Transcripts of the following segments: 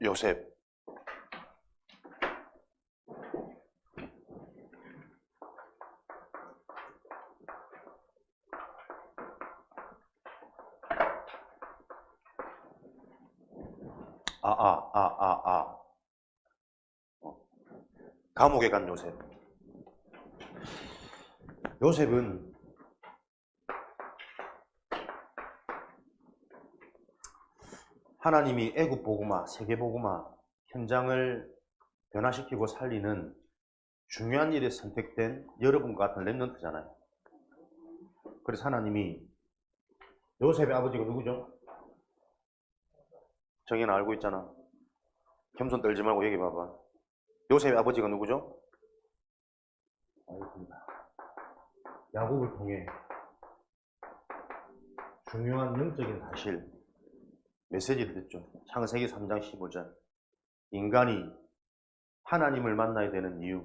요셉. 감옥에 간 요셉. 요셉은 하나님이 애굽 복음화, 세계 복음화 현장을 변화시키고 살리는 중요한 일에 선택된 여러분과 같은 렘넌트잖아요. 그래서 하나님이 요셉의 아버지가 누구죠? 정의는 알고 있잖아. 겸손 떨지 말고 얘기해봐봐. 요셉의 아버지가 누구죠? 알겠습니다. 야곱을 통해 중요한 영적인 사실, 메시지를 듣죠. 창세기 3장 15절. 인간이 하나님을 만나야 되는 이유,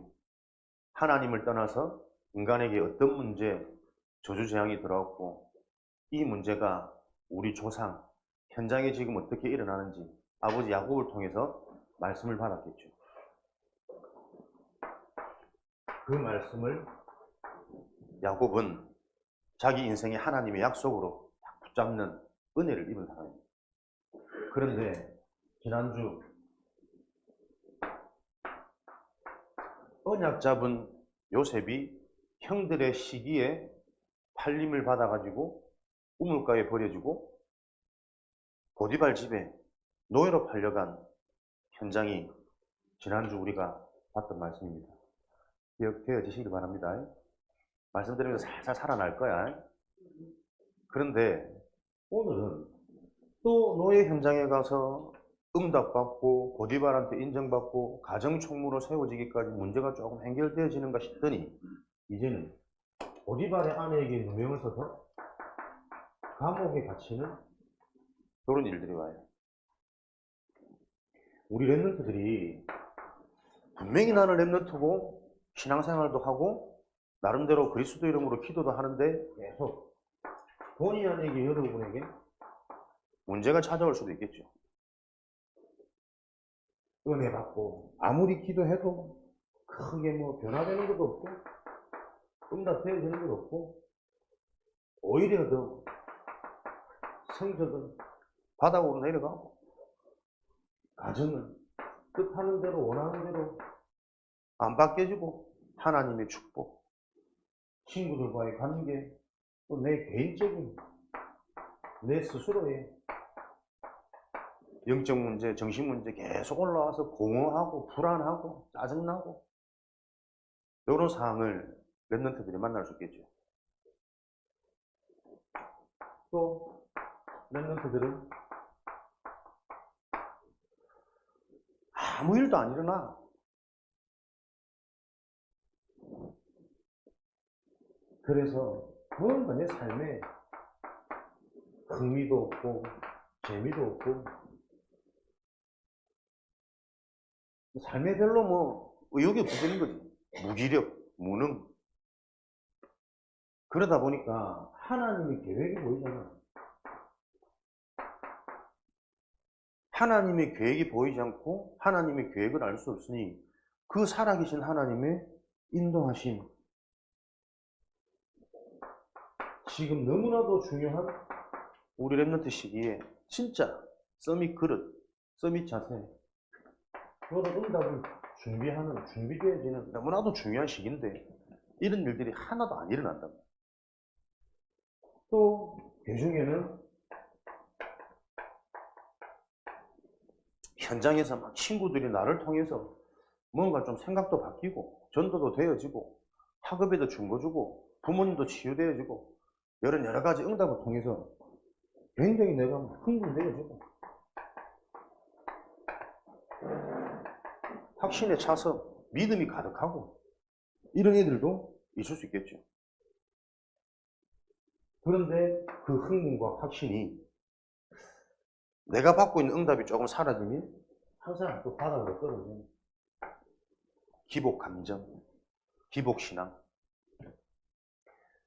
하나님을 떠나서 인간에게 어떤 문제, 저주재앙이 들어왔고 이 문제가 우리 조상, 현장에 지금 어떻게 일어나는지 아버지 야곱을 통해서 말씀을 받았겠죠. 그 말씀을 야곱은 자기 인생의 하나님의 약속으로 붙잡는 은혜를 입은 사람입니다. 그런데 지난주 언약 잡은 요셉이 형들의 시기에 팔림을 받아가지고 우물가에 버려지고 보디발 집에 노예로 팔려간 현장이 지난주 우리가 봤던 말씀입니다. 기억되어지시길 바랍니다. 말씀드리면서 살살 살아날 거야. 그런데 오늘은 또 노예 현장에 가서 응답받고 보디발한테 인정받고 가정총무로 세워지기까지 문제가 조금 해결되어지는가 싶더니 이제는 보디발의 아내에게 누명을 써서 감옥에 갇히는 그런 일들이 와요. 우리 랩런트들이 분명히 나는 랩런트고 신앙생활도 하고 나름대로 그리스도 이름으로 기도도 하는데 계속 본의 아니게 여러분에게 문제가 찾아올 수도 있겠죠. 은혜 받고 아무리 기도해도 크게 뭐 변화되는 것도 없고 응답되어지는 것도 없고 오히려 더 성적은 바닥으로 내려가고 가정은 뜻하는 대로 원하는 대로 안 바뀌어지고 하나님의 축복, 친구들과의 관계, 또 내 개인적인 내 스스로의 영적 문제, 정신 문제 계속 올라와서 공허하고 불안하고 짜증나고 이런 상황을 랩런트들이 만날 수 있겠죠. 또 랩런트들은 아무 일도 안 일어나. 그래서 뭔가 내 삶에 흥미도 없고 재미도 없고 삶에 별로 뭐 의욕이 없어지는 거지. 무기력, 무능. 그러다 보니까 하나님의 계획이 보이잖아. 하나님의 계획이 보이지 않고 하나님의 계획을 알 수 없으니 그 살아계신 하나님의 인도하심. 지금 너무나도 중요한 우리 랩런트 시기에 진짜 서밋 그릇, 서밋 자세, 그거를 응답을 준비하는, 준비되어지는 너무나도 중요한 시기인데 이런 일들이 하나도 안 일어난단 말이야. 또 그 중에는 현장에서 막 친구들이 나를 통해서 뭔가 좀 생각도 바뀌고 전도도 되어지고 학업에도 중보 주고 부모님도 치유되어지고 이런 여러 가지 응답을 통해서 굉장히 내가 흥분되어지고 확신에 차서 믿음이 가득하고 이런 애들도 있을 수 있겠죠. 그런데 그 흥분과 확신이 내가 받고 있는 응답이 조금 사라지면 항상 또 바닥으로 떨어지는 기복 감정, 기복 신앙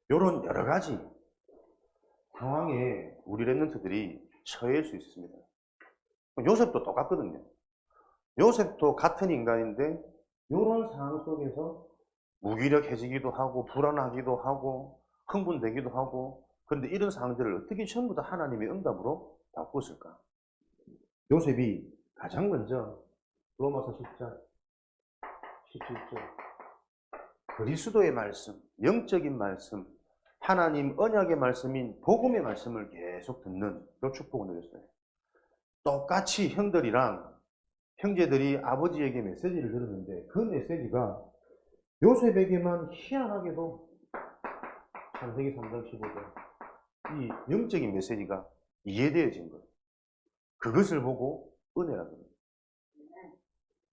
이런 여러 가지 상황에 우리 랩런트들이 처해질 수 있습니다. 요셉도 똑같거든요. 요셉도 같은 인간인데 이런 상황 속에서 무기력해지기도 하고 불안하기도 하고 흥분되기도 하고, 그런데 이런 상황들을 어떻게 전부 다 하나님의 응답으로 바꿨을까? 요셉이 가장 먼저 로마서 10장 17절 그리스도의 말씀, 영적인 말씀, 하나님 언약의 말씀인 복음의 말씀을 계속 듣는 그 축복을 누렸어요. 똑같이 형제들이 아버지에게 메시지를 들었는데 그 메시지가 요셉에게만 희한하게도 창세기 3장 15절 이 영적인 메시지가 이해되어진 거예요. 그것을 보고 은혜라고 합니다.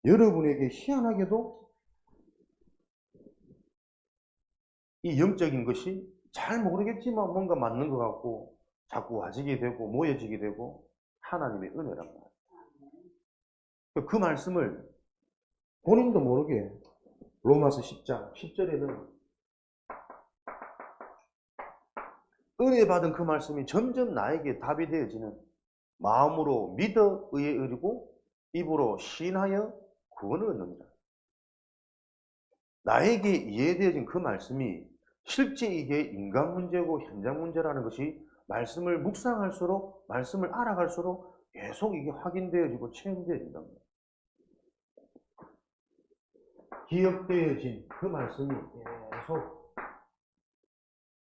여러분에게 희한하게도 이 영적인 것이 잘 모르겠지만 뭔가 맞는 것 같고 자꾸 와지게 되고 모여지게 되고 하나님의 은혜라고 합니다. 그 말씀을 본인도 모르게 로마서 10장 10절에는 은혜 받은 그 말씀이 점점 나에게 답이 되어지는 마음으로 믿어 의에 이르고 입으로 시인하여 구원을 얻느니라. 나에게 이해되어진 그 말씀이 실제 이게 인간 문제고 현장 문제라는 것이 말씀을 묵상할수록 말씀을 알아갈수록 계속 이게 확인되어지고 체험되어진단 말이에요. 기억되어진 그 말씀이 계속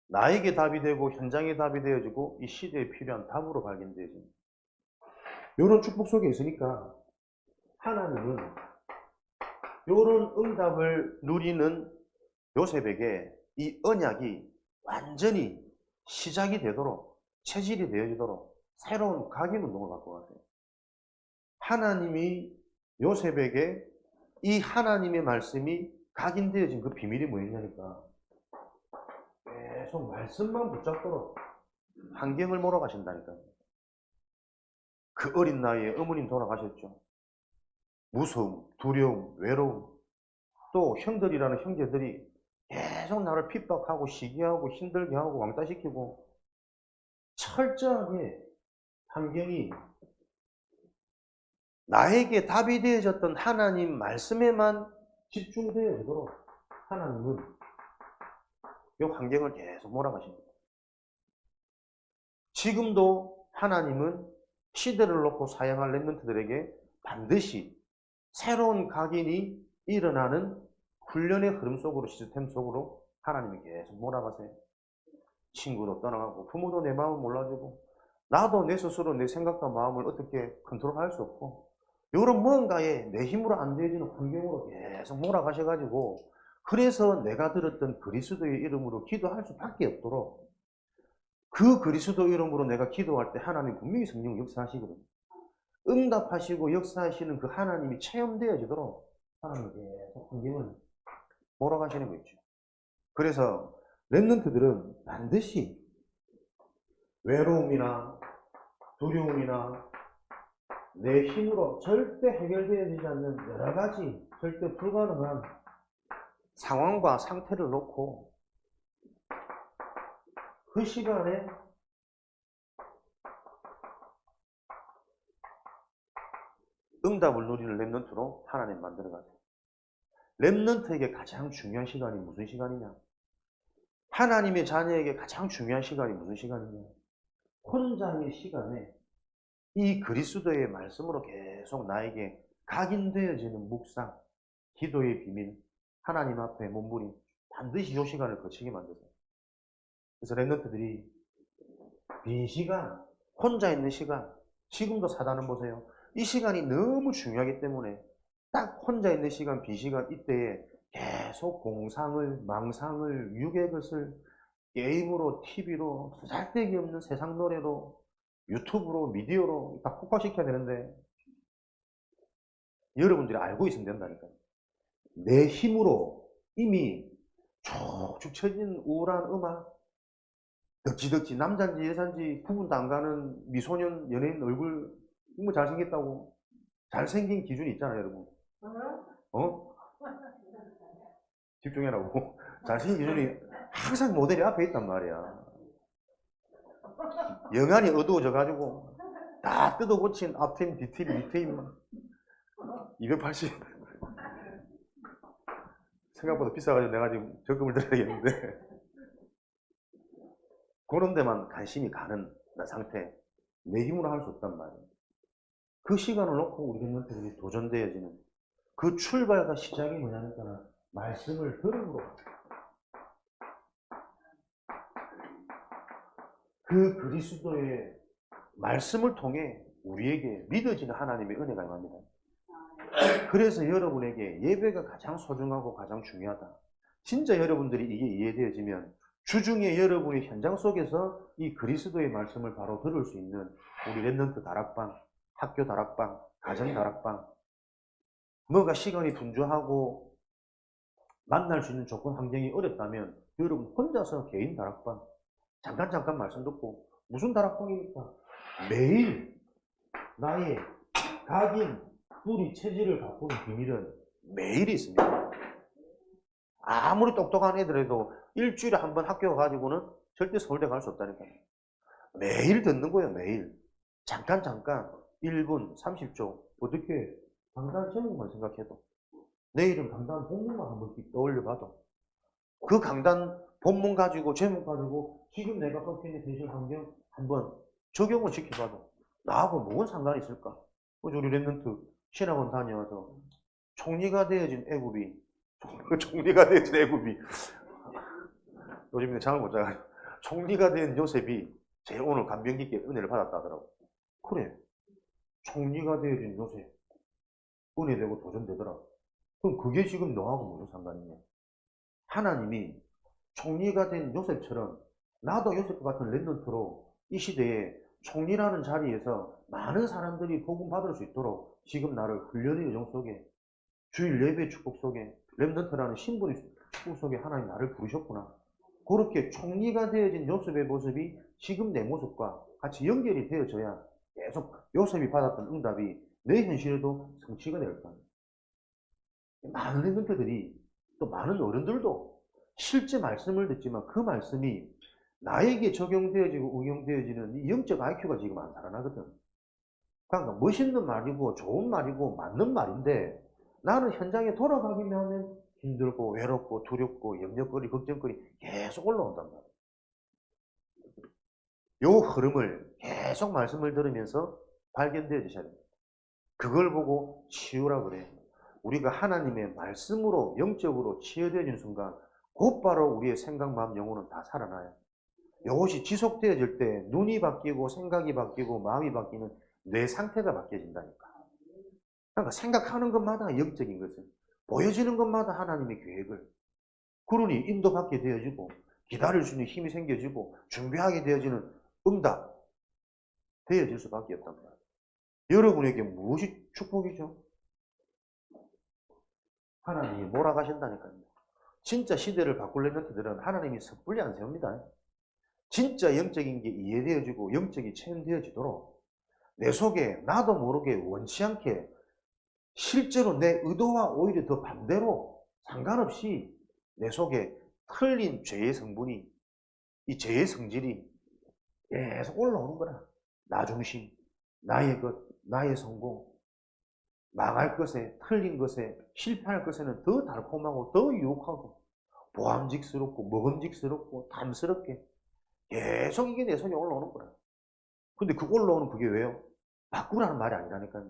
나에게 답이 되고 현장에 답이 되어지고 이 시대에 필요한 답으로 발견되어집니다. 이런 축복 속에 있으니까 하나님은 이런 응답을 누리는 요셉에게 이 언약이 완전히 시작이 되도록 체질이 되어지도록 새로운 각인운동을 갖고 갔어요. 하나님이 요셉에게 이 하나님의 말씀이 각인되어진 그 비밀이 뭐였냐니까 계속 말씀만 붙잡도록 환경을 몰아가신다니까요. 그 어린 나이에 어머님 돌아가셨죠. 무서움, 두려움, 외로움, 또 형들이라는 형제들이 계속 나를 핍박하고 시기하고 힘들게 하고 왕따시키고 철저하게 환경이 나에게 답이 되어졌던 하나님 말씀에만 집중되어지도록 하나님은 이 환경을 계속 몰아가십니다. 지금도 하나님은 시대를 놓고 사용할 렘넌트들에게 반드시 새로운 각인이 일어나는 훈련의 흐름 속으로, 시스템 속으로 하나님이 계속 몰아가세요. 친구도 떠나가고 부모도 내 마음을 몰라주고 나도 내 스스로 내 생각과 마음을 어떻게 컨트롤할 수 없고 이런 뭔가에 내 힘으로 안 되어지는 환경으로 계속 몰아가셔가지고 그래서 내가 들었던 그리스도의 이름으로 기도할 수밖에 없도록 그 그리스도 이름으로 내가 기도할 때 하나님 분명히 성령 역사하시거든요. 응답하시고 역사하시는 그 하나님이 체험되어지도록 하나님 계속 환경을 몰아가시는 거 있죠. 그래서 렘넌트들은 반드시 외로움이나 두려움이나 내 힘으로 절대 해결되어지지 않는 여러 가지 절대 불가능한 상황과 상태를 놓고 그 시간에 응답을 누리는 렘넌트로 하나님 만들어가세요. 렘넌트에게 가장 중요한 시간이 무슨 시간이냐? 하나님의 자녀에게 가장 중요한 시간이 무슨 시간이냐? 혼자의 시간에 이 그리스도의 말씀으로 계속 나에게 각인되어지는 묵상, 기도의 비밀, 하나님 앞에 몸부림 반드시 이 시간을 거치게 만드세요. 그래서 렘넌트들이 빈 시간, 혼자 있는 시간, 지금도 사단은 보세요. 이 시간이 너무 중요하기 때문에 딱 혼자 있는 시간, 빈 시간 이때에 계속 공상을, 망상을, 육의 것을 게임으로, TV로, 쓸데기 없는 세상 노래로, 유튜브로, 미디어로 다 폭파시켜야 되는데 여러분들이 알고 있으면 된다니까요. 내 힘으로 이미 쭉쭉 쳐진 우울한 음악, 덕지덕지 남자인지 여자인지 구분도 안 가는 미소년 연예인 얼굴 뭐 잘생겼다고 잘생긴 기준이 있잖아요, 여러분. 어? 집중해라고. 잘생긴 기준이 항상 모델이 앞에 있단 말이야. 영안이 어두워져가지고 다 뜯어고친 앞팀, 뒤팀, 밑팀 280. 생각보다 비싸가지고 내가 지금 적금을 들어야겠는데. 그런 데만 관심이 가는 상태. 내 힘으로 할 수 없단 말이에요. 그 시간을 놓고 우리 랩런트들이 도전되어지는 그 출발과 시작이 뭐냐니까 말씀을 들음으로 그 그리스도의 말씀을 통해 우리에게 믿어지는 하나님의 은혜가 임합니다. 그래서 여러분에게 예배가 가장 소중하고 가장 중요하다. 진짜 여러분들이 이게 이해되어지면 주중에 여러분의 현장 속에서 이 그리스도의 말씀을 바로 들을 수 있는 우리 랩런트 다락방, 학교 다락방, 가정 다락방, 뭐가 시간이 분주하고 만날 수 있는 조건 환경이 어렵다면 여러분 혼자서 개인 다락방 잠깐 말씀 듣고 무슨 다락방입니까? 매일 나의 각인, 뿌리, 체질을 바꾸는 비밀은 매일 있습니다. 아무리 똑똑한 애들에도 일주일에 한 번 학교 가가지고는 절대 서울대 갈 수 없다니까요. 매일 듣는 거예요, 매일. 잠깐 1분 30초 어떻게 강단 제목만 생각해도 내일은 강단 본문만 한 번씩 떠올려봐도 그 강단 본문 가지고 제목 가지고 지금 내가 겪고 있는 현실 환경 한번 적용을 시켜봐도 나하고 무슨 상관이 있을까? 우리 랩런트 신학원 다녀와서 총리가 되어진 애굽이 총리가 되어진 애굽이 요즘에 잠을 못 자가지고 총리가 된 요셉이 제일 오늘 감명 깊게 은혜를 받았다 하더라고. 그래, 총리가 되어진 요셉 은혜되고 도전되더라. 그럼 그게 지금 너하고 무슨 상관이냐? 하나님이 총리가 된 요셉처럼 나도 요셉 같은 랩런트로 이 시대에 총리라는 자리에서 많은 사람들이 복음 받을 수 있도록 지금 나를 훈련의 여정 속에 주일 예배 축복 속에 랩런트라는 신분의 축복 속에 하나님 나를 부르셨구나. 그렇게 총리가 되어진 요셉의 모습이 지금 내 모습과 같이 연결이 되어져야 계속 요셉이 받았던 응답이 내 현실에도 성취가 될 거예요. 많은 랩런트들이 또 많은 어른들도 실제 말씀을 듣지만 그 말씀이 나에게 적용되어지고 응용되어지는 이 영적 IQ가 지금 안 살아나거든. 그러니까 멋있는 말이고 좋은 말이고 맞는 말인데 나는 현장에 돌아가기만 하면 힘들고 외롭고 두렵고 염려거리 걱정거리 계속 올라온단 말이야. 요 흐름을 계속 말씀을 들으면서 발견되어지셔야 됩니다. 그걸 보고 치유라 그래요. 우리가 하나님의 말씀으로 영적으로 치유되어지는 순간 곧바로 우리의 생각, 마음, 영혼은 다 살아나요. 이것이 지속되어질 때 눈이 바뀌고 생각이 바뀌고 마음이 바뀌는 뇌 상태가 바뀌어진다니까. 그러니까 생각하는 것마다 영적인 것을 보여지는 것마다 하나님의 계획을 그러니 인도받게 되어지고 기다릴 수 있는 힘이 생겨지고 준비하게 되어지는 응답 되어질 수밖에 없단 말이에요. 여러분에게 무엇이 축복이죠? 하나님이 몰아가신다니까요. 진짜 시대를 바꿀 랩런트들은 하나님이 섣불리 안 세웁니다. 진짜 영적인 게 이해되어지고 영적이 체험되어지도록 내 속에 나도 모르게 원치 않게 실제로 내 의도와 오히려 더 반대로 상관없이 내 속에 틀린 죄의 성분이 이 죄의 성질이 계속 올라오는 거라. 나 중심, 나의 것, 나의 성공, 망할 것에, 틀린 것에, 실패할 것에는 더 달콤하고 더 유혹하고 보암직스럽고 먹음직스럽고 탐스럽게 계속 이게 내 속에 올라오는 거라. 근데 그 올라오는 그게 왜요? 바꾸라는 말이 아니라니까요.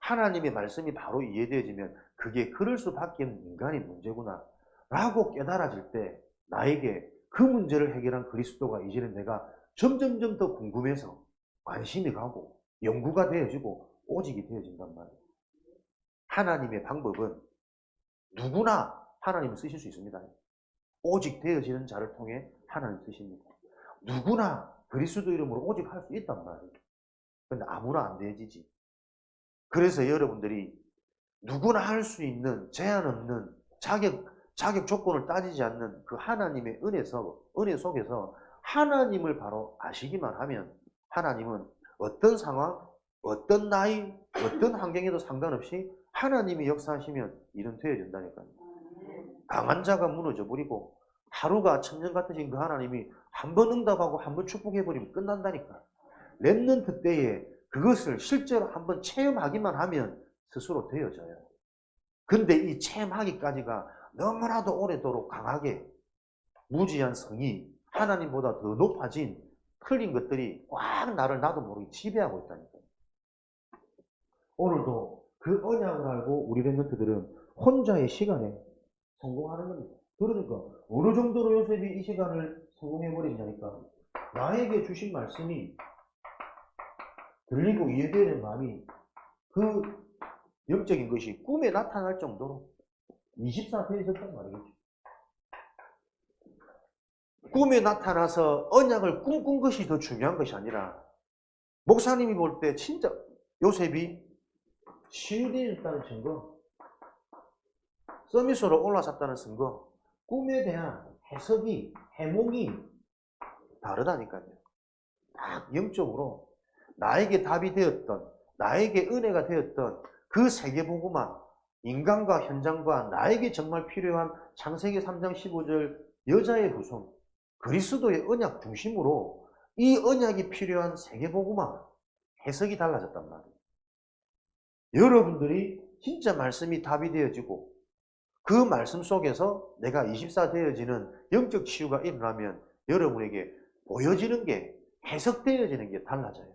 하나님의 말씀이 바로 이해되어지면 그게 그럴 수밖에 없는 인간의 문제구나 라고 깨달아질 때 나에게 그 문제를 해결한 그리스도가 이제는 내가 점점점 더 궁금해서 관심이 가고 연구가 되어지고 오직이 되어진단 말이에요. 하나님의 방법은 누구나 하나님을 쓰실 수 있습니다. 오직 되어지는 자를 통해 하나님 쓰십니다. 누구나 그리스도 이름으로 오직 할 수 있단 말이에요. 근데 아무나 안 되어지지. 그래서 여러분들이 누구나 할 수 있는 제한 없는 자격 조건을 따지지 않는 그 하나님의 은혜 속에서 하나님을 바로 아시기만 하면 하나님은 어떤 상황, 어떤 나이, 어떤 환경에도 상관없이 하나님이 역사하시면 일은 되어진다니까요. 강한 자가 무너져 버리고 하루가 천년 같으신 그 하나님이 한 번 응답하고 한 번 축복해버리면 끝난다니까. 랩런트 때에 그것을 실제로 한번 체험하기만 하면 스스로 되어져요. 근데 이 체험하기까지가 너무나도 오래도록 강하게 무지한 성이 하나님보다 더 높아진 틀린 것들이 꽉 나를 나도 모르게 지배하고 있다니까요. 오늘도 그 언약을 알고 우리 랩런트들은 혼자의 시간에 성공하는 겁니다. 그러니까 어느 정도로 요셉이 이 시간을 성공해버리냐니까 나에게 주신 말씀이 들리고 이해되는 마음이 그 영적인 것이 꿈에 나타날 정도로 24세에 있었단 말이겠죠. 꿈에 나타나서 언약을 꿈꾼 것이 더 중요한 것이 아니라 목사님이 볼 때 진짜 요셉이 시유되었다는 증거, 서밋으로 올라섰다는 증거, 꿈에 대한 해석이, 해몽이 다르다니까요. 딱 영적으로 나에게 답이 되었던, 나에게 은혜가 되었던 그 세계보고만 인간과 현장과 나에게 정말 필요한 창세기 3장 15절 여자의 후손, 그리스도의 언약 중심으로 이 언약이 필요한 세계보고만 해석이 달라졌단 말이에요. 여러분들이 진짜 말씀이 답이 되어지고 그 말씀 속에서 내가 24 되어지는 영적 치유가 일어나면 여러분에게 보여지는 게 해석되어지는 게 달라져요.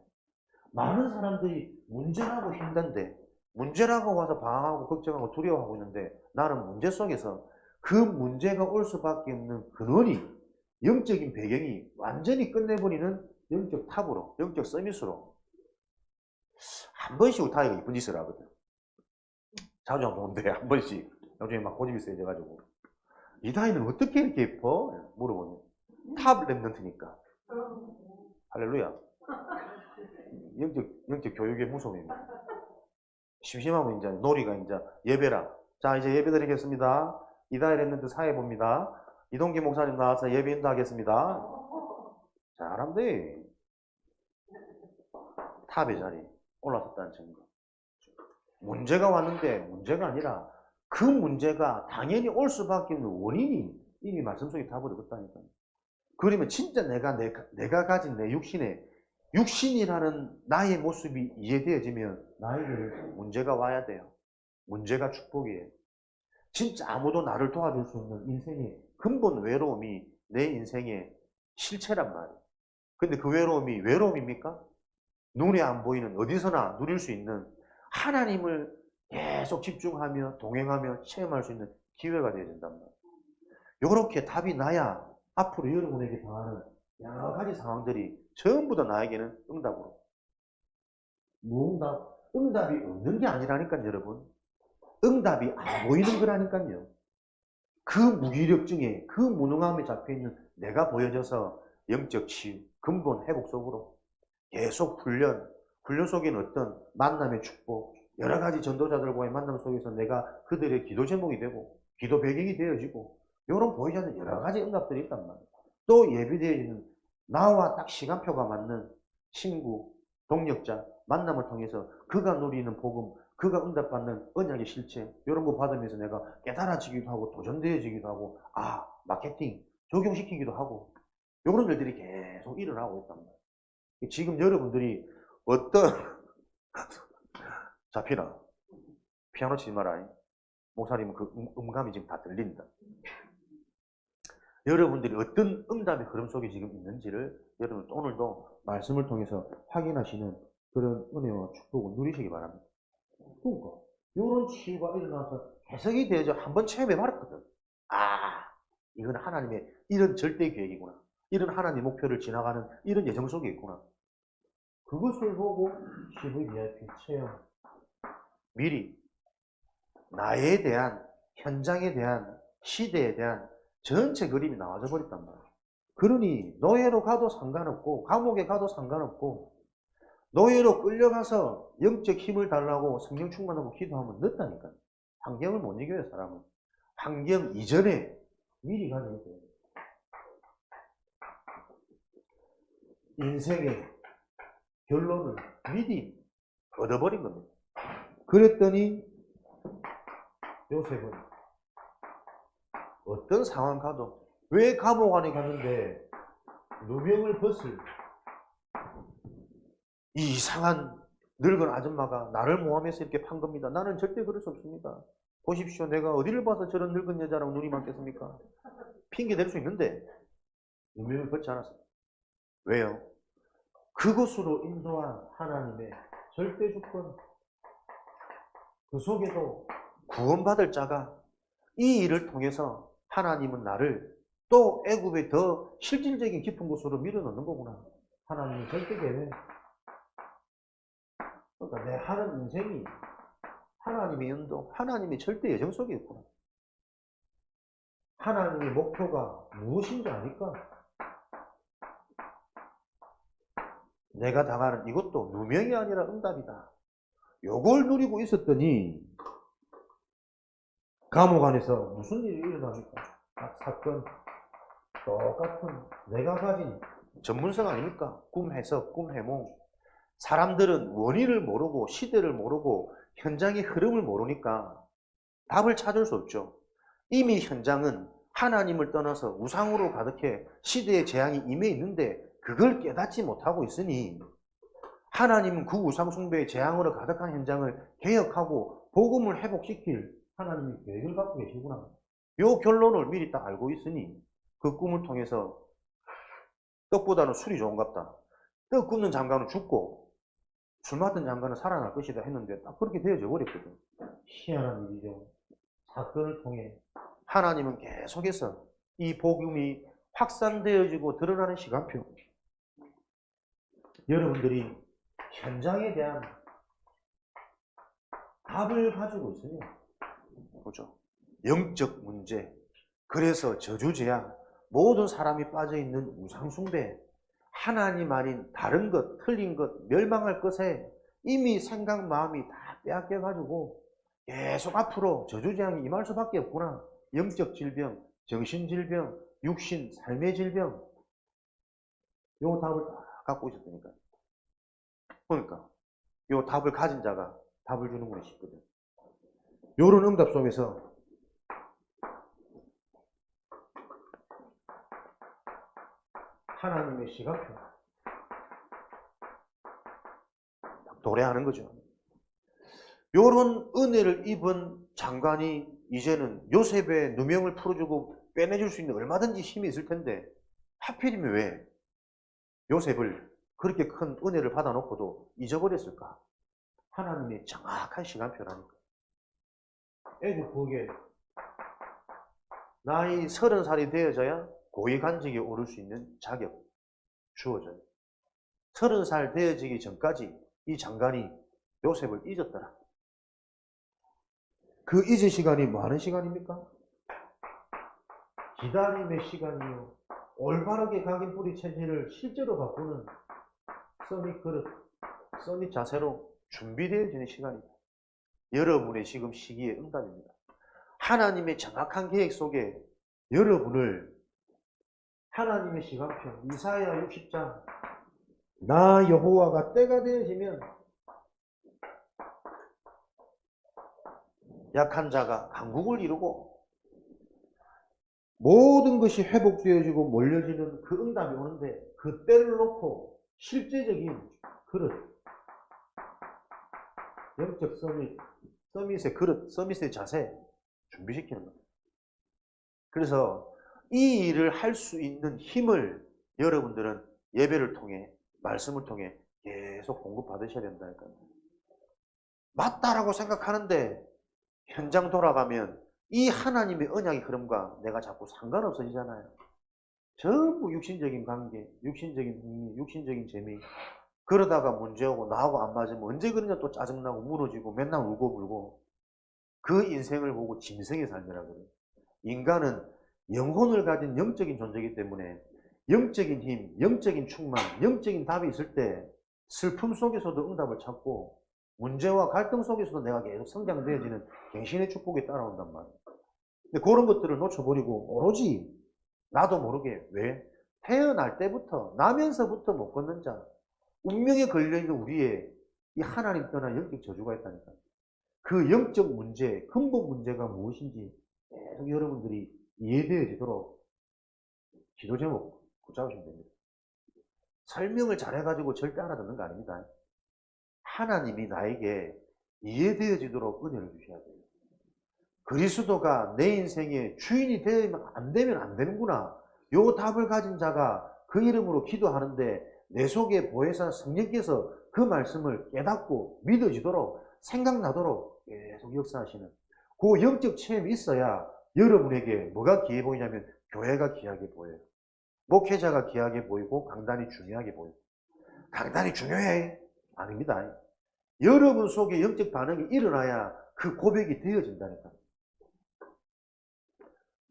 많은 사람들이 문제라고 힘든데 문제라고 와서 방황하고 걱정하고 두려워하고 있는데 나는 문제 속에서 그 문제가 올 수밖에 없는 근원이 영적인 배경이 완전히 끝내버리는 영적 탑으로, 영적 서밋으로 한 번씩 다이가 이쁜 짓을 하거든. 자주 안 보는데 한 번씩 나중에 막 고집이 세져가지고 이 다이는 어떻게 이렇게 예뻐? 물어보면 탑 랩런트니까. 할렐루야. 영적 교육의 무서움입니다. 심심하면 이제 놀이가 이제 예배라. 자, 이제 예배 드리겠습니다. 이다희 랩런트 사회 봅니다. 이동기 목사님 나와서 예배 인도하겠습니다. 잘한대. 탑의 자리 올라섰다는 증거. 문제가 왔는데 문제가 아니라 그 문제가 당연히 올 수밖에 없는 원인이 이미 말씀 속에 답어졌다니까요. 그러면 진짜 내가 가진 내 육신이라는 나의 모습이 이해되어지면 나에게는 문제가 와야 돼요. 문제가 축복이에요. 진짜 아무도 나를 도와줄 수 없는 인생의 근본 외로움이 내 인생의 실체란 말이에요. 근데 그 외로움이 외로움입니까? 눈에 안 보이는 어디서나 누릴 수 있는 하나님을 계속 집중하며 동행하며 체험할 수 있는 기회가 되어야 된단 말이에요. 이렇게 답이 나야 앞으로 여러분에게 당하는 여러 가지 상황들이 전부 다 나에게는 응답으로. 응답이 없는 게 아니라니까요, 여러분. 응답이 안 보이는 거라니까요. 그 무기력증에, 그 무능함에 잡혀있는 내가 보여져서 영적 치유, 근본 회복 속으로 계속 훈련 속에는 어떤 만남의 축복, 여러 가지 전도자들과의 만남 속에서 내가 그들의 기도 제목이 되고, 기도 배경이 되어지고, 이런 보이지 않는 여러 가지 응답들이 있단 말이에요. 또 예비되어지는 나와 딱 시간표가 맞는 친구, 동력자, 만남을 통해서 그가 누리는 복음, 그가 응답받는 언약의 실체, 이런 거 받으면서 내가 깨달아지기도 하고, 도전되어지기도 하고, 마케팅, 적용시키기도 하고, 이런 일들이 계속 일어나고 있단 말이에요. 지금 여러분들이 어떤, 잡히나? 피아노 치지 마라. 목사님은 그 음감이 지금 다 들린다. 여러분들이 어떤 응답의 흐름 속에 지금 있는지를 여러분 오늘도 말씀을 통해서 확인하시는 그런 은혜와 축복을 누리시기 바랍니다. 그러니까 이런 치유가 일어나서 해석이 되어져 한번 체험해 봤거든. 이건 하나님의 이런 절대 계획이구나. 이런 하나님의 목표를 지나가는 이런 예정 속에 있구나. 그것을 보고 CVVIP 체험 미리 나에 대한 현장에 대한 시대에 대한 전체 그림이 나와져 버렸단 말이에요. 그러니 노예로 가도 상관없고 감옥에 가도 상관없고 노예로 끌려가서 영적 힘을 달라고 성령 충만하고 기도하면 늦다니까요. 환경을 못 이겨요, 사람은. 환경 이전에 미리 가져야 돼요. 인생의 결론을 미리 얻어버린 겁니다. 그랬더니 요셉은 어떤 상황 가도 왜 감옥 안에 갔는데 누명을 벗을 이 이상한 늙은 아줌마가 나를 모함해서 이렇게 판 겁니다. 나는 절대 그럴 수 없습니다. 보십시오. 내가 어디를 봐서 저런 늙은 여자랑 눈이 맞겠습니까? 핑계 댈 수 있는데 운명을 걸지 않았어요. 왜요? 그것으로 인도한 하나님의 절대 주권, 그 속에도 구원받을 자가 이 일을 통해서 하나님은 나를 또 애굽의 더 실질적인 깊은 곳으로 밀어넣는 거구나. 하나님의 절대 계획. 그러니까 내 하는 인생이 하나님의 연도, 하나님의 절대 예정 속에 있구나. 하나님의 목표가 무엇인지 아니까? 내가 당하는 이것도 누명이 아니라 응답이다. 요걸 누리고 있었더니 감옥 안에서 무슨 일이 일어납니까? 사건 똑같은 내가 가진 전문성 아닙니까? 꿈 해석, 꿈 해몽. 사람들은 원인을 모르고 시대를 모르고 현장의 흐름을 모르니까 답을 찾을 수 없죠. 이미 현장은 하나님을 떠나서 우상으로 가득해 시대의 재앙이 임해 있는데 그걸 깨닫지 못하고 있으니 하나님은 그 우상 숭배의 재앙으로 가득한 현장을 개혁하고 복음을 회복시킬 하나님의 계획을 갖고 계시구나. 요 결론을 미리 딱 알고 있으니 그 꿈을 통해서 떡보다는 술이 좋은갑다. 떡 굽는 장관은 죽고 술 맡은 장관은 살아날 것이다 했는데 딱 그렇게 되어져 버렸거든. 희한한 일이죠. 사건을 통해 하나님은 계속해서 이 복음이 확산되어지고 드러나는 시간표. 여러분들이 현장에 대한 답을 가지고 있으면 보죠. 영적 문제, 그래서 저주재앙, 모든 사람이 빠져있는 우상숭배, 하나님 아닌 다른 것, 틀린 것, 멸망할 것에 이미 생각, 마음이 다 빼앗겨가지고 계속 앞으로 저주재앙이 임할 수밖에 없구나. 영적 질병, 정신질병, 육신, 삶의 질병. 요 답을 다 갖고 있었다니까. 그러니까 요 답을 가진 자가 답을 주는 것이 싶거든. 요런 응답 속에서 하나님의 시각표 도래하는 거죠. 요런 은혜를 입은 장관이 이제는 요셉의 누명을 풀어주고 빼내줄 수 있는 얼마든지 힘이 있을 텐데 하필이면 왜 요셉을 그렇게 큰 은혜를 받아놓고도 잊어버렸을까? 하나님의 정확한 시간표라니까. 애국 부엌에 나이 30살이 되어져야 고위관직에 오를 수 있는 자격 주어져요. 30살 되어지기 전까지 이 장관이 요셉을 잊었더라. 그 잊은 시간이 뭐 하는 시간입니까? 기다림의 시간이요. 올바르게 각인 뿌리 체질을 실제로 바꾸는 서밋 그릇, 서밋 자세로 준비되어지는 시간이다. 여러분의 지금 시기의 응답입니다. 하나님의 정확한 계획 속에 여러분을 하나님의 시간표, 이사야 60장, 나 여호와가 때가 되어지면 약한 자가 강국을 이루고 모든 것이 회복되어지고 몰려지는 그 응답이 오는데 그 때를 놓고 실제적인 그릇, 영적 서밋의 그릇, 서밋의 자세 준비시키는 겁니다. 그래서 이 일을 할 수 있는 힘을 여러분들은 예배를 통해, 말씀을 통해 계속 공급받으셔야 된다니까요. 맞다라고 생각하는데 현장 돌아가면 이 하나님의 언약의 흐름과 내가 자꾸 상관없어지잖아요. 전부 육신적인 관계, 육신적인 흥미, 육신적인 재미. 그러다가 문제 오고 나하고 안 맞으면 언제 그러냐 또 짜증나고 무너지고 맨날 울고 불고. 그 인생을 보고 짐승의 삶이라 그래요. 인간은 영혼을 가진 영적인 존재이기 때문에 영적인 힘, 영적인 충만, 영적인 답이 있을 때 슬픔 속에서도 응답을 찾고 문제와 갈등 속에서도 내가 계속 성장되어지는 갱신의 축복이 따라온단 말이에요. 근데 그런 것들을 놓쳐버리고 오로지 나도 모르게 왜? 태어날 때부터 나면서부터 못 걷는 자, 운명에 걸려있는 우리의 이 하나님 떠난 영적 저주가 있다니까. 그 영적 문제, 근본 문제가 무엇인지 계속 여러분들이 이해되어지도록 기도 제목 붙잡으시면 됩니다. 설명을 잘해가지고 절대 알아듣는 거 아닙니다. 하나님이 나에게 이해되어지도록 은혜를 주셔야 돼요. 그리스도가 내 인생의 주인이 되면 안 되는구나. 요 답을 가진 자가 그 이름으로 기도하는데 내 속에 보혜사 성령께서 그 말씀을 깨닫고 믿어지도록 생각나도록 계속 역사하시는 그 영적 체험이 있어야 여러분에게 뭐가 귀해 보이냐면 교회가 귀하게 보여요. 목회자가 귀하게 보이고 강단이 중요하게 보여요. 강단이 중요해? 아닙니다. 여러분 속에 영적 반응이 일어나야 그 고백이 되어진다니까.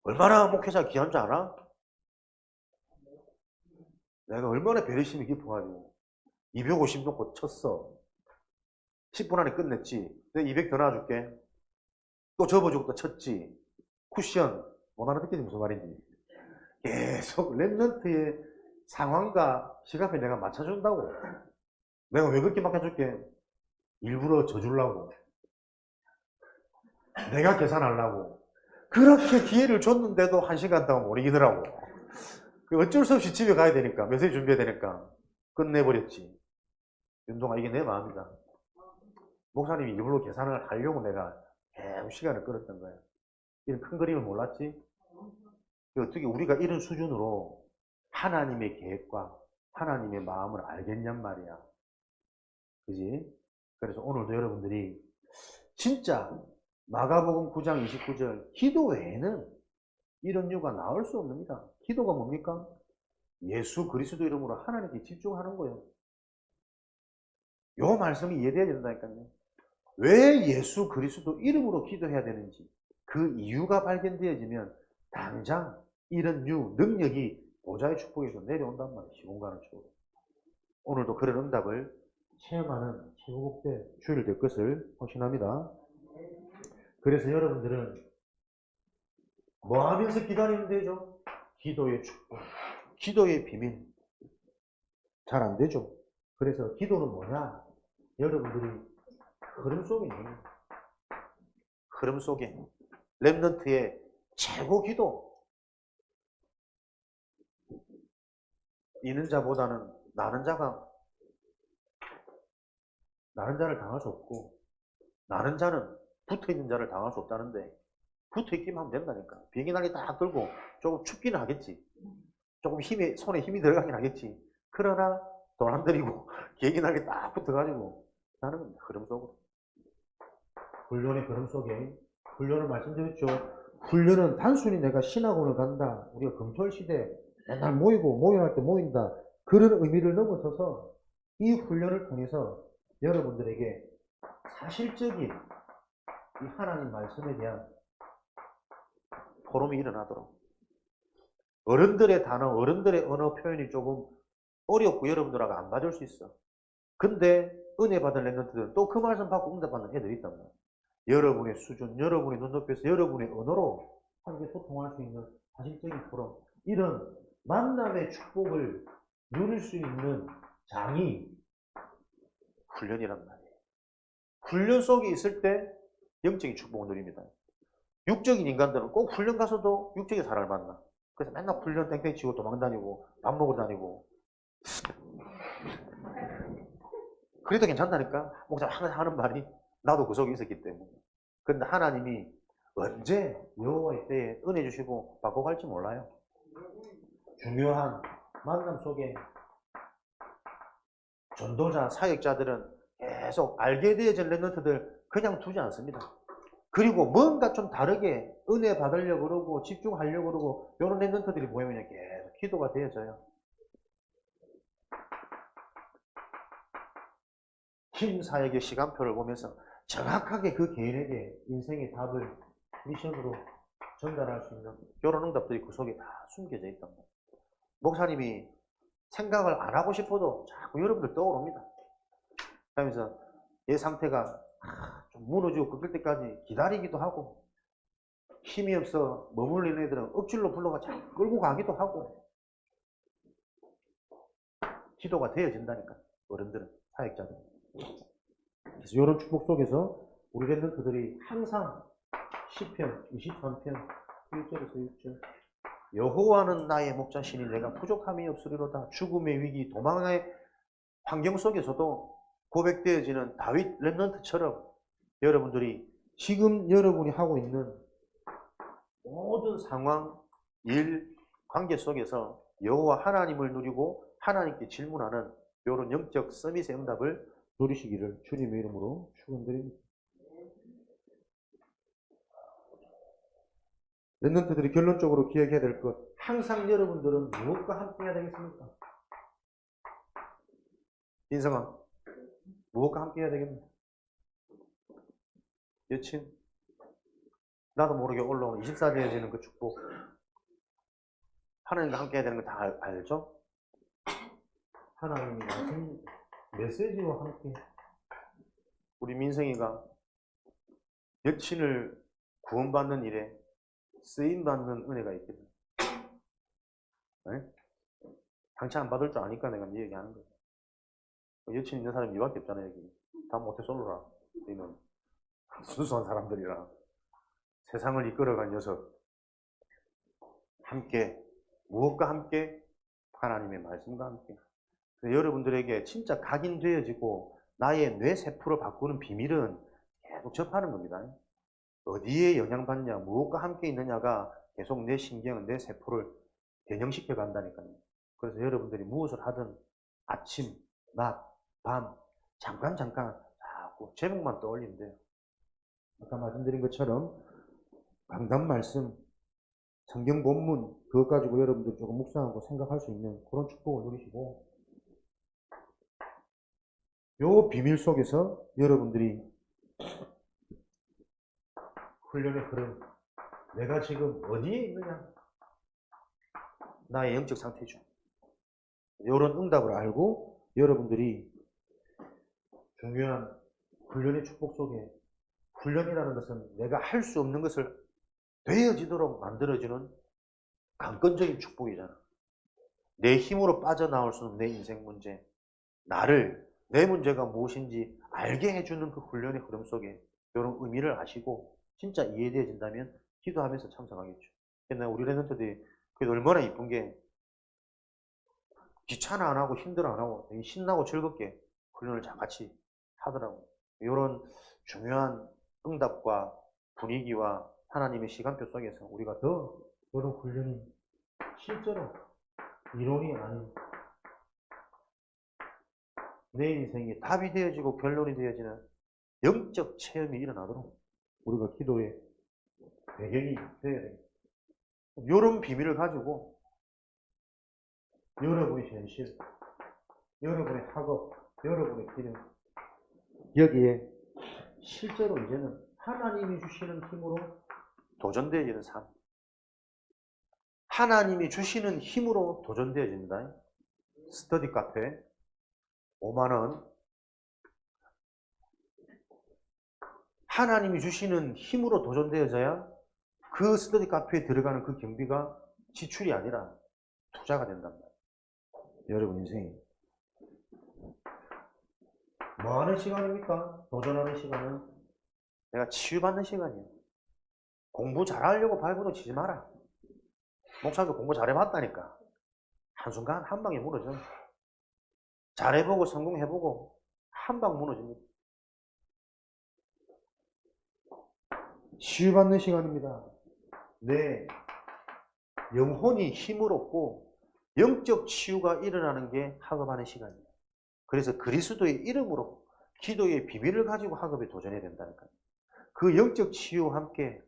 얼마나 목회자 귀한 줄 알아? 내가 얼마나 배려심이 깊어가지고 250 놓고 쳤어. 10분 안에 끝냈지. 내가 200 더 놔줄게. 또 접어주고 또 쳤지. 쿠션. 못 알아듣겠지 무슨 말인지. 계속 랩런트의 상황과 시간에 내가 맞춰준다고. 내가 왜 그렇게 맡겨줄게? 일부러 져주려고. 내가 계산하려고. 그렇게 기회를 줬는데도 1시간 동안 못 이기더라고. 어쩔 수 없이 집에 가야 되니까, 메시지 준비해야 되니까 끝내버렸지. 윤동아, 이게 내 마음이다. 목사님이 일부러 계산을 하려고 내가 계속 시간을 끌었던 거야. 이런 큰 그림을 몰랐지? 어떻게 우리가 이런 수준으로 하나님의 계획과 하나님의 마음을 알겠냔 말이야. 그지? 그래서 오늘도 여러분들이 진짜 마가복음 9장 29절 기도 외에는 이런 이유가 나올 수 없습니다. 기도가 뭡니까? 예수 그리스도 이름으로 하나님께 집중하는 거예요. 요 말씀이 이해돼야 된다니까요. 왜 예수 그리스도 이름으로 기도해야 되는지 그 이유가 발견되어지면 당장 이런 능력이 보좌의 축복에서 내려온단 말이에요. 시공간을 채우고. 오늘도 그런 응답을 체험하는 최고복대 주일 될 것을 확신합니다. 그래서 여러분들은 뭐 하면서 기다리면 되죠? 기도의 축복, 기도의 비밀. 잘 안 되죠? 그래서 기도는 뭐냐? 여러분들이 흐름 속에 있는 거예요. 흐름 속에. 랩런트의 최고 기도. 이는 자보다는 나는 자를 당할 수 없고, 나는 자는 붙어있는 자를 당할 수 없다는데, 붙어있기만 하면 된다니까. 비행기 날개 딱 들고 조금 춥기는 하겠지. 조금 손에 힘이 들어가긴 하겠지. 그러나 돈 안 들이고 비행기 날개 딱 붙어가지고 나는 흐름 속으로. 훈련의 흐름 속에, 훈련을 말씀드렸죠. 훈련은 단순히 내가 신학원을 간다. 우리가 금토일 시대 맨날 모이고 모임할 때 모인다. 그런 의미를 넘어서서 이 훈련을 통해서 여러분들에게 사실적인 이 하나님 말씀에 대한 포럼이 일어나도록. 어른들의 단어, 어른들의 언어 표현이 조금 어렵고 여러분들하고 안 맞을 수 있어. 근데 은혜 받은 랩런트들은 또 그 말씀 받고 응답받는 애들이 있단 말이야. 여러분의 수준, 여러분의 눈높이에서 여러분의 언어로 함께 소통할 수 있는 사실적인 포럼. 이런 만남의 축복을 누릴 수 있는 장이 훈련이란 말이에요. 훈련 속에 있을 때 영적인 축복을 누립니다. 육적인 인간들은 꼭 훈련 가서도 육적인 사람을 만나. 그래서 맨날 훈련 땡땡 치고 도망다니고 밥 먹으러 다니고. 그래도 괜찮다니까. 목사 항상 하는 말이 나도 그 속에 있었기 때문에. 그런데 하나님이 언제 여호와의 때에 은혜 주시고 바꿔갈지 몰라요. 중요한 만남 속에 전도자, 사역자들은 계속 알게 되어진 랩런트들 그냥 두지 않습니다. 그리고 뭔가 좀 다르게 은혜 받으려고 그러고 집중하려고 그러고 이런 랩런트들이 보이면 계속 기도가 되어져요. 팀 사역의 시간표를 보면서 정확하게 그 개인에게 인생의 답을 미션으로 전달할 수 있는 이런 응답들이 그 속에 다 숨겨져 있단 말이에요. 목사님이 생각을 안 하고 싶어도 자꾸 여러분들 떠오릅니다. 그러면서 얘 상태가 좀 무너지고 꺾일 때까지 기다리기도 하고, 힘이 없어 머물리는 애들은 억지로 불러가 자꾸 끌고 가기도 하고, 기도가 되어진다니까. 어른들은, 사역자들은. 그래서 이런 축복 속에서 우리 랩런트들이 항상 시편 23편 1절에서 6절, 여호와는 나의 목자시니 내가 부족함이 없으리로다. 죽음의 위기, 도망의 환경 속에서도 고백되어지는 다윗 렘넌트처럼 여러분들이 지금 여러분이 하고 있는 모든 상황, 일, 관계 속에서 여호와 하나님을 누리고 하나님께 질문하는 이런 영적 서밋의 응답을 누리시기를 주님의 이름으로 축원드립니다. 렘넌트들이 결론적으로 기억해야 될 것, 항상 여러분들은 무엇과 함께 해야 되겠습니까? 인성아, 무엇과 함께 해야 되겠나? 여친, 나도 모르게 올라오는 24되어지는 그 축복, 하나님과 함께 해야 되는 거 다 알죠? 하나님이 무슨 메시지와 함께 우리 민성이가 여친을 구원받는 일에 쓰임받는 은혜가 있거든. 네? 당최 안 받을 줄 아니까 내가 네 얘기하는 거야. 여친 있는 사람이 이밖에 없잖아. 여기 다 모태솔로라. 우리는 순수한 사람들이라 세상을 이끌어간 녀석. 함께, 무엇과 함께? 하나님의 말씀과 함께. 여러분들에게 진짜 각인되어지고 나의 뇌 세포를 바꾸는 비밀은 계속 접하는 겁니다. 어디에 영향받냐, 무엇과 함께 있느냐가 계속 내 신경은 내 세포를 변형시켜 간다니까요. 그래서 여러분들이 무엇을 하든 아침, 낮, 밤, 잠깐 자꾸 제목만 떠올리면 돼요. 아까 말씀드린 것처럼 강단 말씀, 성경 본문 그것 가지고 여러분들 조금 묵상하고 생각할 수 있는 그런 축복을 누리시고, 요 비밀 속에서 여러분들이 훈련의 흐름, 내가 지금 어디에 있느냐, 나의 영적 상태죠. 이런 응답을 알고 여러분들이 중요한 훈련의 축복 속에, 훈련이라는 것은 내가 할 수 없는 것을 되어지도록 만들어주는 강건적인 축복이잖아. 내 힘으로 빠져나올 수 없는 내 인생 문제, 내 문제가 무엇인지 알게 해주는 그 훈련의 흐름 속에 이런 의미를 아시고 진짜 이해되어진다면 기도하면서 참석하겠죠. 근데 우리 렘넌트들이 그게 얼마나 이쁜 게 귀찮아 안 하고 힘들어 안 하고 되게 신나고 즐겁게 훈련을 다 같이 하더라고요. 이런 중요한 응답과 분위기와 하나님의 시간표 속에서 우리가 더 이런 훈련이 실제로 이론이 아닌 내 인생이 답이 되어지고 결론이 되어지는 영적 체험이 일어나도록 우리가 기도의 배경이 되어야 됩니다. 이런 비밀을 가지고 여러분의 현실, 여러분의 학업, 여러분의 기능, 여기에 실제로 이제는 하나님이 주시는 힘으로 도전되어지는 삶, 하나님이 주시는 힘으로 도전되어진다. 스터디 카페 5만원, 하나님이 주시는 힘으로 도전되어져야 그 스터디 카페에 들어가는 그 경비가 지출이 아니라 투자가 된단 말이에요. 여러분 인생이 뭐 하는 시간입니까? 도전하는 시간은 내가 치유받는 시간이에요. 공부 잘하려고 발버둥 치지 마라. 목사도 공부 잘해봤다니까 한순간 한 방에 무너져. 잘해보고 성공해보고 한 방 무너집니다. 치유받는 시간입니다. 내 영혼이 힘을 얻고 영적 치유가 일어나는 게 학업하는 시간이에요. 그래서 그리스도의 이름으로 기도의 비밀을 가지고 학업에 도전해야 된다니까요. 그 영적 치유와 함께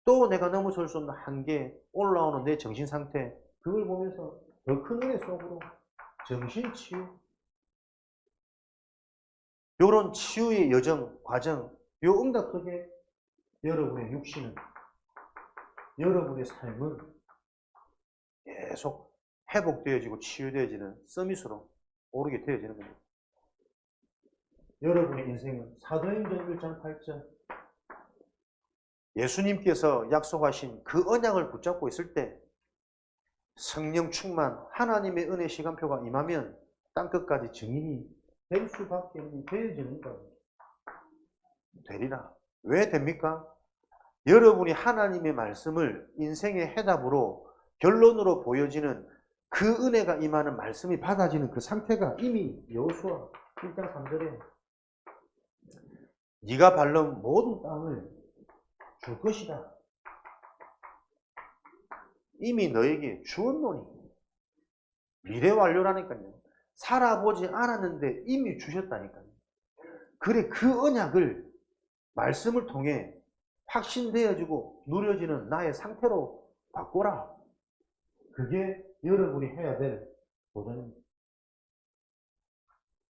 또 내가 넘어설 수 없는 한계, 올라오는 내 정신 상태, 그걸 보면서 더 큰 은혜 속으로 정신 치유, 이런 치유의 여정, 과정, 이 응답 속에 여러분의 육신은, 여러분의 삶은 계속 회복되어지고 치유되어지는 서밋으로 오르게 되어지는 겁니다. 여러분의 인생은 사도행전 1장 8절 예수님께서 약속하신 그 언약을 붙잡고 있을 때 성령 충만, 하나님의 은혜 시간표가 임하면 땅끝까지 증인이 될 수밖에 없는 되어지는 거예요. 되리라. 왜 됩니까? 여러분이 하나님의 말씀을 인생의 해답으로 결론으로 보여지는 그 은혜가 임하는 말씀이 받아지는 그 상태가 이미 여호수아 1장 3절에 네가 밟는 모든 땅을 줄 것이다. 이미 너에게 주었노니. 미래 완료라니까요. 살아보지 않았는데 이미 주셨다니까요. 그래, 그 언약을 말씀을 통해 확신되어지고 누려지는 나의 상태로 바꿔라. 그게 여러분이 해야 될 도전입니다.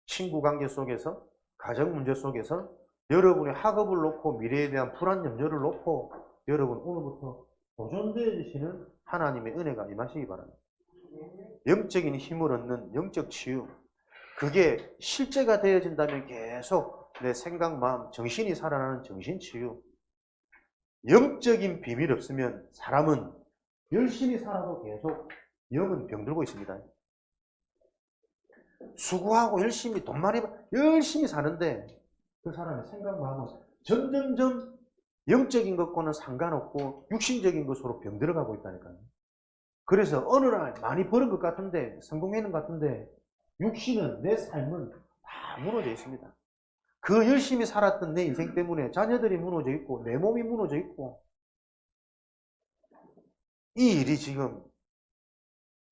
친구 관계 속에서, 가정 문제 속에서 여러분의 학업을 놓고 미래에 대한 불안 염려를 놓고 여러분 오늘부터 도전되어지시는 하나님의 은혜가 임하시기 바랍니다. 영적인 힘을 얻는 영적 치유, 그게 실제가 되어진다면 계속 내 생각, 마음, 정신이 살아나는 정신치유. 영적인 비밀이 없으면 사람은 열심히 살아도 계속 영은 병들고 있습니다. 수고하고 열심히 돈 많이 열심히 사는데 그 사람의 생각, 마음은 점점점 영적인 것과는 상관없고 육신적인 것으로 병들어가고 있다니까요. 그래서 어느 날 많이 벌은 것 같은데, 성공했는 것 같은데 육신은, 내 삶은 다 무너져 있습니다. 그 열심히 살았던 내 인생 때문에 자녀들이 무너져 있고 내 몸이 무너져 있고, 이 일이 지금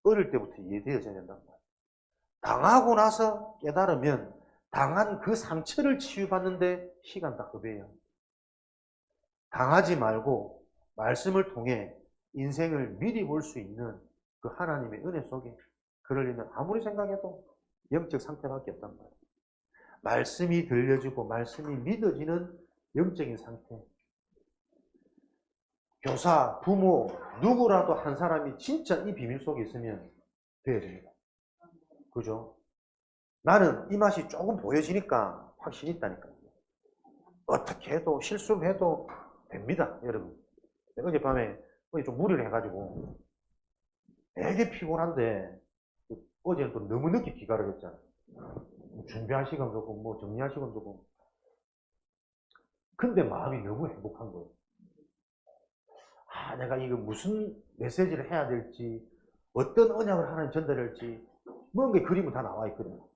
어릴 때부터 이해되어져야 된다는 거예요. 당하고 나서 깨달으면 당한 그 상처를 치유받는데 시간 다 급해요. 당하지 말고 말씀을 통해 인생을 미리 볼 수 있는 그 하나님의 은혜 속에, 그러려면 아무리 생각해도 영적 상태밖에 없단 말이에요. 말씀이 들려지고 말씀이 믿어지는 영적인 상태. 교사, 부모, 누구라도 한 사람이 진짜 이 비밀 속에 있으면 돼야 됩니다. 그죠? 나는 이 맛이 조금 보여지니까 확신이 있다니까요. 어떻게 해도 실수해도 됩니다, 여러분. 어젯밤에 좀 무리를 해가지고 되게 피곤한데 어제는 또 너무 늦게 귀가를 했잖아요. 준비할 시간도 없고 뭐 정리할 시간도 없고. 근데 마음이 너무 행복한 거예요. 아, 내가 이거 무슨 메시지를 해야 될지, 어떤 언약을 하나님 전달할지, 뭔가 그림은 다 나와 있거든요.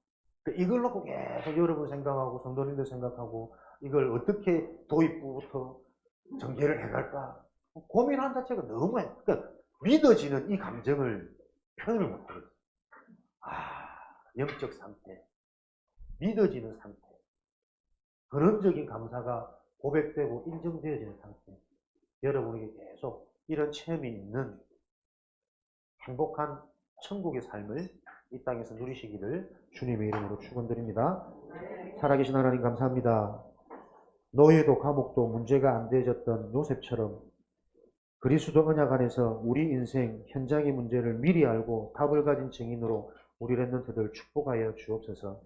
이걸 놓고 계속 여러분 생각하고 성도님들 생각하고 이걸 어떻게 도입부부터 전개를 해갈까 고민하는 자체가 너무 그러니까 믿어지는 이 감정을 표현을 못하겠어요. 아, 영적 상태, 믿어지는 상태, 근원적인 감사가 고백되고 인정되어지는 상태. 여러분에게 계속 이런 체험이 있는 행복한 천국의 삶을 이 땅에서 누리시기를 주님의 이름으로 축원드립니다. 살아계신 하나님 감사합니다. 노예도 감옥도 문제가 안 되어졌던 요셉처럼 그리스도 언약 안에서 우리 인생 현장의 문제를 미리 알고 답을 가진 증인으로 우리 랩런트들 축복하여 주옵소서.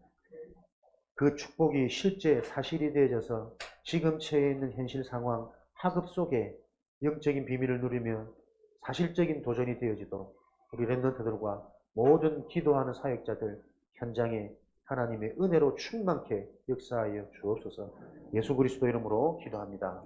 그 축복이 실제 사실이 되어져서 지금 처해 있는 현실 상황, 학업 속에 영적인 비밀을 누리며 사실적인 도전이 되어지도록 우리 랩런트들과 모든 기도하는 사역자들 현장에 하나님의 은혜로 충만케 역사하여 주옵소서. 예수 그리스도 이름으로 기도합니다.